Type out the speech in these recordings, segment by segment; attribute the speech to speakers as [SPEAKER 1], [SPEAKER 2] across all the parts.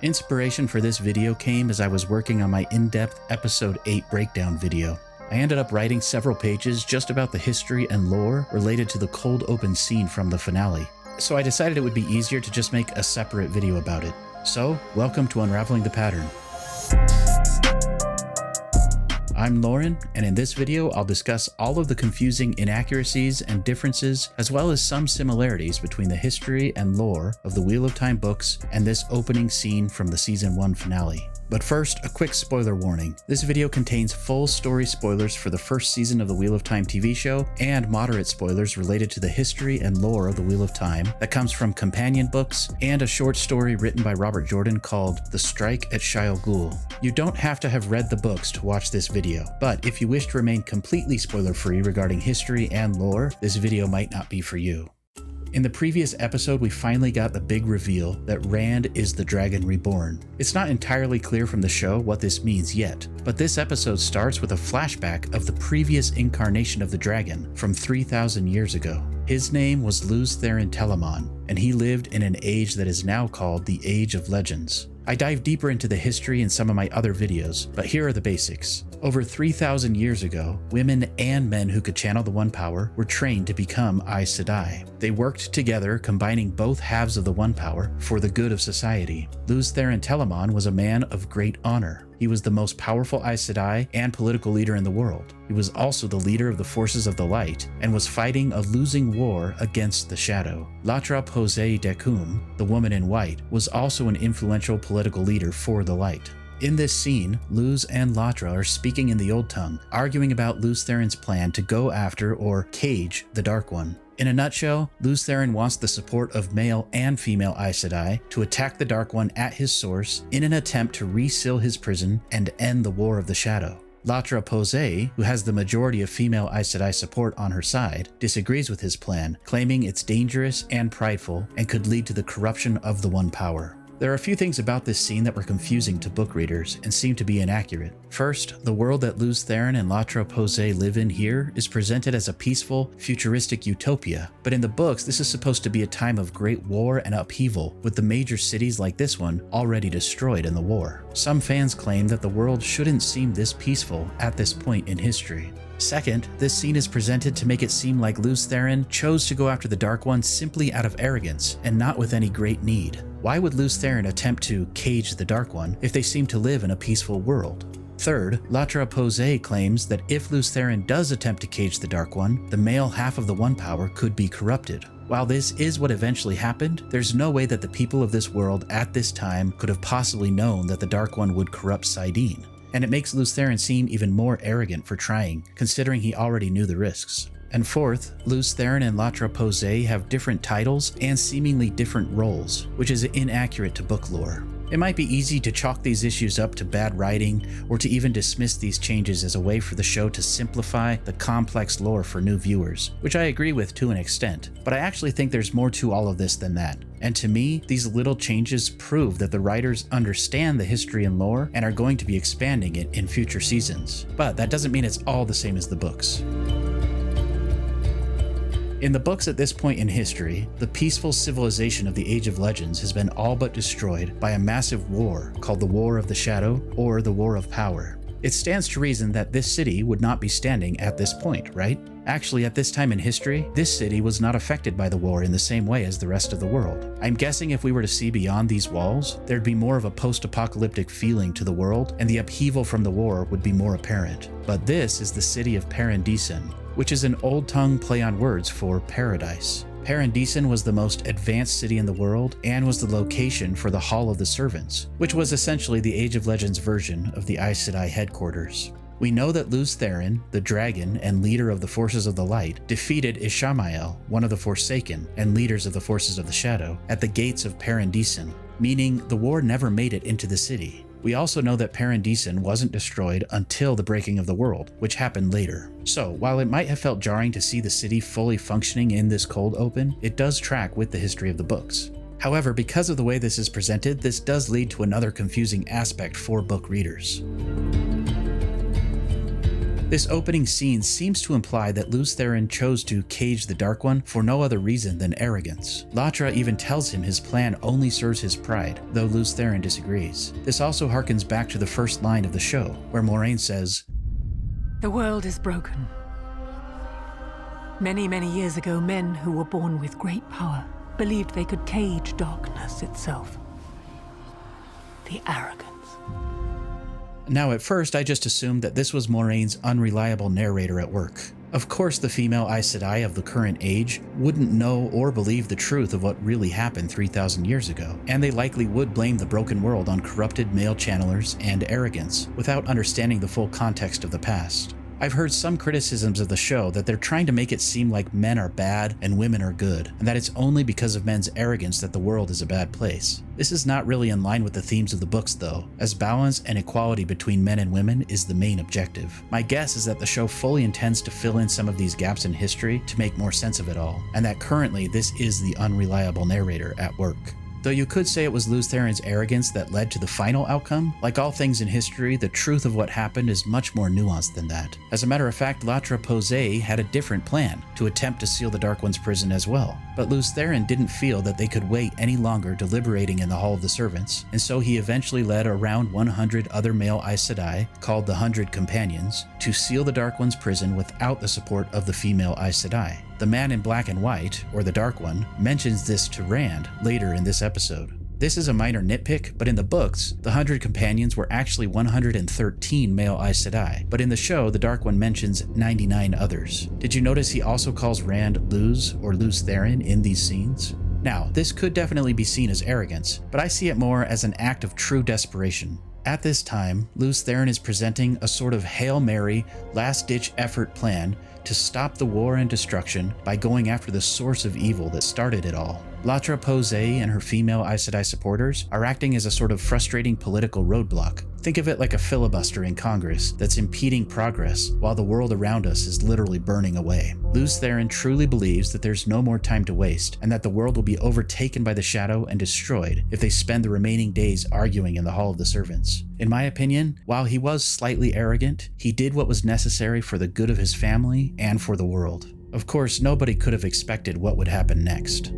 [SPEAKER 1] Inspiration for this video came as I was working on my in-depth Episode 8 breakdown video. I ended up writing several pages just about the history and lore related to the cold open scene from the finale. So I decided it would be easier to just make a separate video about it. So, welcome to Unraveling the Pattern. I'm Lauren, and in this video I'll discuss all of the confusing inaccuracies and differences, as well as some similarities between the history and lore of the Wheel of Time books and this opening scene from the Season 1 finale. But first, a quick spoiler warning. This video contains full story spoilers for the first season of the Wheel of Time TV show, and moderate spoilers related to the history and lore of the Wheel of Time that comes from companion books and a short story written by Robert Jordan called The Strike at Shyle Ghul. You don't have to have read the books to watch this video, but if you wish to remain completely spoiler-free regarding history and lore, this video might not be for you. In the previous episode, we finally got the big reveal that Rand is the Dragon Reborn. It's not entirely clear from the show what this means yet, but this episode starts with a flashback of the previous incarnation of the dragon from 3,000 years ago. His name was Lews Therin Telamon, and he lived in an age that is now called the Age of Legends. I dive deeper into the history in some of my other videos, but here are the basics. Over 3,000 years ago, women and men who could channel the One Power were trained to become Aes Sedai. They worked together, combining both halves of the One Power for the good of society. Lews Therin Telamon was a man of great honor. He was the most powerful Aes Sedai and political leader in the world. He was also the leader of the forces of the light and was fighting a losing war against the shadow. Latra Posey Dekum, the woman in white, was also an influential political leader for the light. In this scene, Lews and Latra are speaking in the Old Tongue, arguing about Lews Therin's plan to go after or cage the Dark One. In a nutshell, Lews Therin wants the support of male and female Aes Sedai to attack the Dark One at his source in an attempt to reseal his prison and end the War of the Shadow. Latra Posey, who has the majority of female Aes Sedai support on her side, disagrees with his plan, claiming it's dangerous and prideful and could lead to the corruption of the One Power. There are a few things about this scene that were confusing to book readers and seem to be inaccurate. First, the world that Lews Therin and Latra Posey live in here is presented as a peaceful, futuristic utopia, but in the books this is supposed to be a time of great war and upheaval, with the major cities like this one already destroyed in the war. Some fans claim that the world shouldn't seem this peaceful at this point in history. Second, this scene is presented to make it seem like Lews Therin chose to go after the Dark One simply out of arrogance and not with any great need. Why would Lews Therin attempt to cage the Dark One if they seem to live in a peaceful world? Third, Latra Posey claims that if Lews Therin does attempt to cage the Dark One, the male half of the One Power could be corrupted. While this is what eventually happened, there's no way that the people of this world at this time could have possibly known that the Dark One would corrupt saidin. And it makes Lews Therin seem even more arrogant for trying, considering he already knew the risks. And fourth, Lews Therin and Latra Posey have different titles and seemingly different roles, which is inaccurate to book lore. It might be easy to chalk these issues up to bad writing, or to even dismiss these changes as a way for the show to simplify the complex lore for new viewers, which I agree with to an extent, but I actually think there's more to all of this than that. And to me, these little changes prove that the writers understand the history and lore and are going to be expanding it in future seasons. But that doesn't mean it's all the same as the books. In the books at this point in history, the peaceful civilization of the Age of Legends has been all but destroyed by a massive war called the War of the Shadow or the War of Power. It stands to reason that this city would not be standing at this point, right? Actually, at this time in history, this city was not affected by the war in the same way as the rest of the world. I'm guessing if we were to see beyond these walls, there'd be more of a post-apocalyptic feeling to the world, and the upheaval from the war would be more apparent. But this is the city of Paradisen, which is an Old Tongue play on words for paradise. Paradisen was the most advanced city in the world and was the location for the Hall of the Servants, which was essentially the Age of Legends version of the Aes Sedai headquarters. We know that Lews Therin, the dragon and leader of the forces of the light, defeated Ishamael, one of the Forsaken and leaders of the forces of the shadow, at the gates of Paradisen, meaning the war never made it into the city. We also know that Paradisen wasn't destroyed until the breaking of the world, which happened later. So, while it might have felt jarring to see the city fully functioning in this cold open, it does track with the history of the books. However, because of the way this is presented, this does lead to another confusing aspect for book readers. This opening scene seems to imply that Therin chose to cage the Dark One for no other reason than arrogance. Latra even tells him his plan only serves his pride, though Therin disagrees. This also harkens back to the first line of the show, where Moiraine says,
[SPEAKER 2] "The world is broken. Many, many years ago, men who were born with great power believed they could cage darkness itself. The arrogance."
[SPEAKER 1] Now at first I just assumed that this was Moraine's unreliable narrator at work. Of course the female Aes Sedai of the current age wouldn't know or believe the truth of what really happened 3,000 years ago, and they likely would blame the broken world on corrupted male channelers and arrogance, without understanding the full context of the past. I've heard some criticisms of the show that they're trying to make it seem like men are bad and women are good, and that it's only because of men's arrogance that the world is a bad place. This is not really in line with the themes of the books though, as balance and equality between men and women is the main objective. My guess is that the show fully intends to fill in some of these gaps in history to make more sense of it all, and that currently this is the unreliable narrator at work. Though you could say it was Therin's arrogance that led to the final outcome, like all things in history, the truth of what happened is much more nuanced than that. As a matter of fact, Latra Posay had a different plan, to attempt to seal the Dark One's prison as well. But Therin didn't feel that they could wait any longer deliberating in the Hall of the Servants, and so he eventually led around 100 other male Aes Sedai, called the 100 Companions, to seal the Dark One's prison without the support of the female Aes Sedai. The man in black and white, or the Dark One, mentions this to Rand later in this episode. This is a minor nitpick, but in the books, the 100 Companions were actually 113 male Aes Sedai, but in the show, the Dark One mentions 99 others. Did you notice he also calls Rand Lews or Therin in these scenes? Now, this could definitely be seen as arrogance, but I see it more as an act of true desperation. At this time, Therin is presenting a sort of Hail Mary, last-ditch effort plan to stop the war and destruction by going after the source of evil that started it all. Latra Posay and her female Aes Sedai supporters are acting as a sort of frustrating political roadblock. Think of it like a filibuster in Congress that's impeding progress while the world around us is literally burning away. Therin truly believes that there's no more time to waste, and that the world will be overtaken by the shadow and destroyed if they spend the remaining days arguing in the Hall of the Servants. In my opinion, while he was slightly arrogant, he did what was necessary for the good of his family and for the world. Of course, nobody could have expected what would happen next.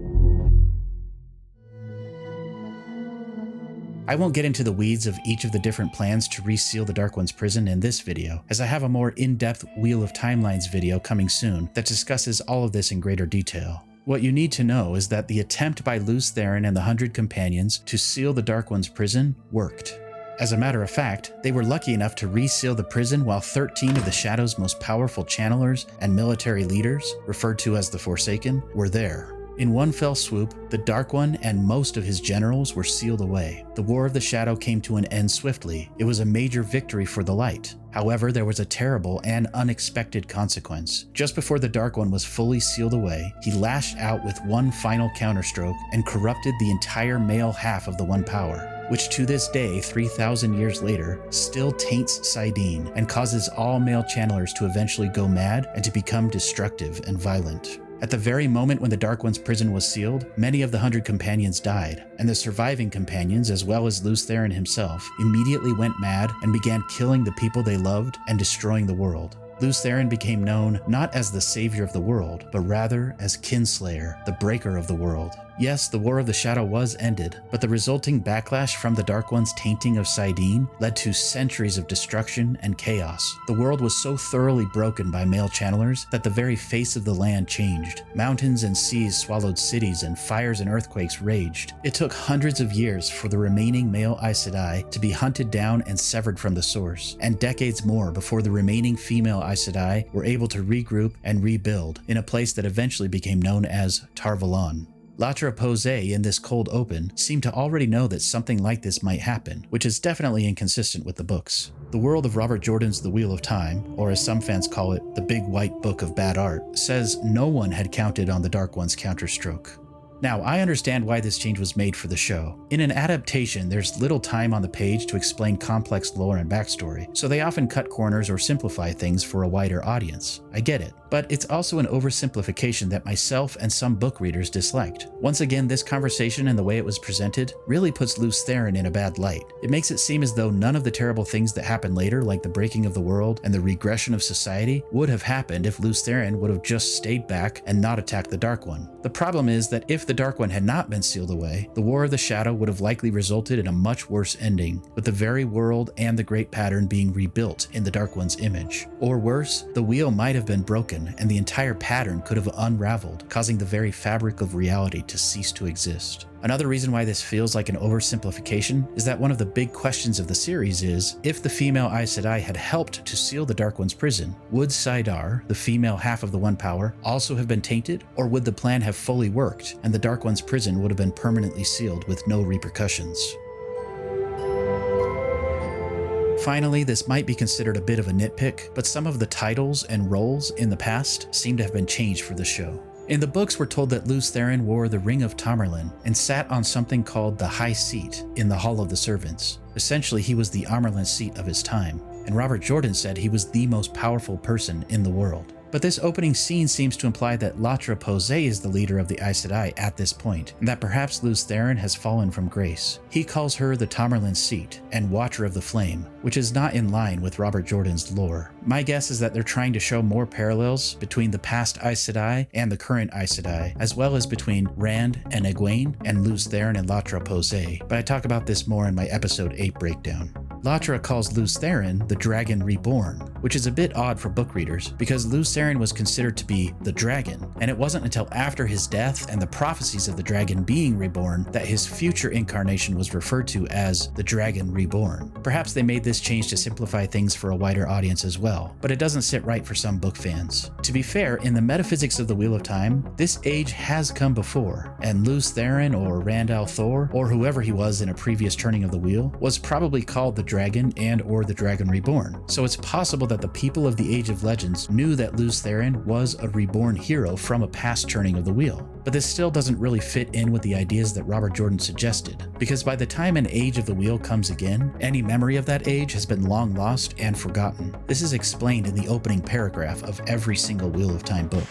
[SPEAKER 1] I won't get into the weeds of each of the different plans to reseal the Dark One's prison in this video, as I have a more in-depth Wheel of Timelines video coming soon that discusses all of this in greater detail. What you need to know is that the attempt by Therin and the 100 Companions to seal the Dark One's prison worked. As a matter of fact, they were lucky enough to reseal the prison while 13 of the Shadow's most powerful channelers and military leaders, referred to as the Forsaken, were there. In one fell swoop, the Dark One and most of his generals were sealed away. The War of the Shadow came to an end swiftly. It was a major victory for the light. However, there was a terrible and unexpected consequence. Just before the Dark One was fully sealed away, he lashed out with one final counterstroke and corrupted the entire male half of the One Power, which to this day, 3,000 years later, still taints Saidin and causes all male channelers to eventually go mad and to become destructive and violent. At the very moment when the Dark One's prison was sealed, many of the 100 Companions died, and the surviving Companions, as well as Therin himself, immediately went mad and began killing the people they loved and destroying the world. Therin became known not as the savior of the world, but rather as Kinslayer, the breaker of the world. Yes, the War of the Shadow was ended, but the resulting backlash from the Dark One's tainting of Saidin led to centuries of destruction and chaos. The world was so thoroughly broken by male channelers that the very face of the land changed. Mountains and seas swallowed cities, and fires and earthquakes raged. It took hundreds of years for the remaining male Aes Sedai to be hunted down and severed from the source, and decades more before the remaining female Aes Sedai were able to regroup and rebuild in a place that eventually became known as Tar Valon. Latra Posay in this cold open seemed to already know that something like this might happen, which is definitely inconsistent with the books. The world of Robert Jordan's The Wheel of Time, or as some fans call it, the Big White Book of Bad Art, says no one had counted on the Dark One's counterstroke. Now, I understand why this change was made for the show. In an adaptation, there's little time on the page to explain complex lore and backstory, so they often cut corners or simplify things for a wider audience. I get it. But it's also an oversimplification that myself and some book readers disliked. Once again, this conversation and the way it was presented really puts Lews Therin in a bad light. It makes it seem as though none of the terrible things that happen later, like the breaking of the world and the regression of society, would have happened if Lews Therin would have just stayed back and not attacked the Dark One. The problem is that if the Dark One had not been sealed away, the War of the Shadow would have likely resulted in a much worse ending, with the very world and the Great Pattern being rebuilt in the Dark One's image. Or worse, the wheel might have been broken and the entire pattern could have unraveled, causing the very fabric of reality to cease to exist. Another reason why this feels like an oversimplification is that one of the big questions of the series is, if the female Aes Sedai had helped to seal the Dark One's prison, would Saidar, the female half of the One Power, also have been tainted, or would the plan have fully worked and the Dark One's prison would have been permanently sealed with no repercussions? Finally, this might be considered a bit of a nitpick, but some of the titles and roles in the past seem to have been changed for the show. In the books, we're told that Lews Therin wore the Ring of Tamerlane and sat on something called the High Seat in the Hall of the Servants. Essentially, he was the Amerlin seat of his time, and Robert Jordan said he was the most powerful person in the world. But this opening scene seems to imply that Latra Posey is the leader of the Aes Sedai at this point, and that perhaps Lews Therin has fallen from grace. He calls her the Tamerlane Seat and Watcher of the Flame, which is not in line with Robert Jordan's lore. My guess is that they're trying to show more parallels between the past Aes Sedai and the current Aes Sedai, as well as between Rand and Egwene and Lews Therin and Latra Posey, but I talk about this more in my episode 8 breakdown. Latra calls Lews Therin the Dragon Reborn, which is a bit odd for book readers because Lews Therin was considered to be the dragon, and it wasn't until after his death and the prophecies of the dragon being reborn that his future incarnation was referred to as the Dragon Reborn. Perhaps they made this change to simplify things for a wider audience as well, but it doesn't sit right for some book fans. To be fair, in the metaphysics of the Wheel of Time, this age has come before, and Lews Therin or Rand al'Thor, or whoever he was in a previous turning of the wheel, was probably called the Dragon and or the Dragon Reborn. So it's possible that the people of the Age of Legends knew that Lews Therin was a reborn hero from a past turning of the wheel. But this still doesn't really fit in with the ideas that Robert Jordan suggested, because by the time an Age of the Wheel comes again, any memory of that age has been long lost and forgotten. This is explained in the opening paragraph of every single Wheel of Time book.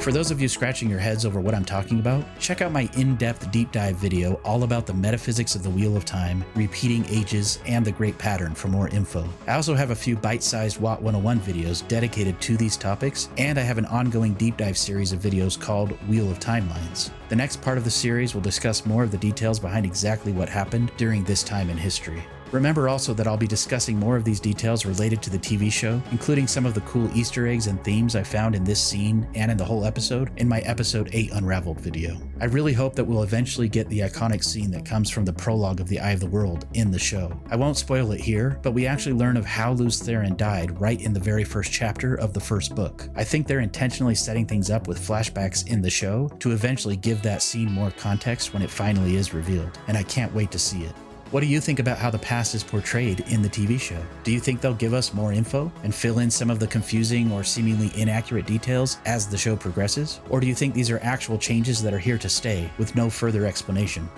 [SPEAKER 1] For those of you scratching your heads over what I'm talking about, check out my in-depth deep dive video all about the metaphysics of the Wheel of Time, repeating ages, and the Great Pattern for more info. I also have a few bite-sized WOT 101 videos dedicated to these topics, and I have an ongoing deep dive series of videos called Wheel of Timelines. The next part of the series will discuss more of the details behind exactly what happened during this time in history. Remember also that I'll be discussing more of these details related to the TV show, including some of the cool Easter eggs and themes I found in this scene and in the whole episode in my episode 8 Unraveled video. I really hope that we'll eventually get the iconic scene that comes from the prologue of the Eye of the World in the show. I won't spoil it here, but we actually learn of how Lews Therin died right in the very first chapter of the first book. I think they're intentionally setting things up with flashbacks in the show to eventually give that scene more context when it finally is revealed, and I can't wait to see it. What do you think about how the past is portrayed in the TV show? Do you think they'll give us more info and fill in some of the confusing or seemingly inaccurate details as the show progresses? Or do you think these are actual changes that are here to stay with no further explanation?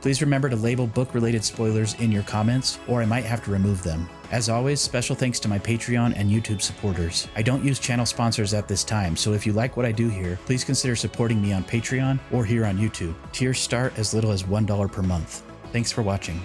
[SPEAKER 1] Please remember to label book-related spoilers in your comments, or I might have to remove them. As always, special thanks to my Patreon and YouTube supporters. I don't use channel sponsors at this time, so if you like what I do here, please consider supporting me on Patreon or here on YouTube. Tiers start as little as $1 per month. Thanks for watching.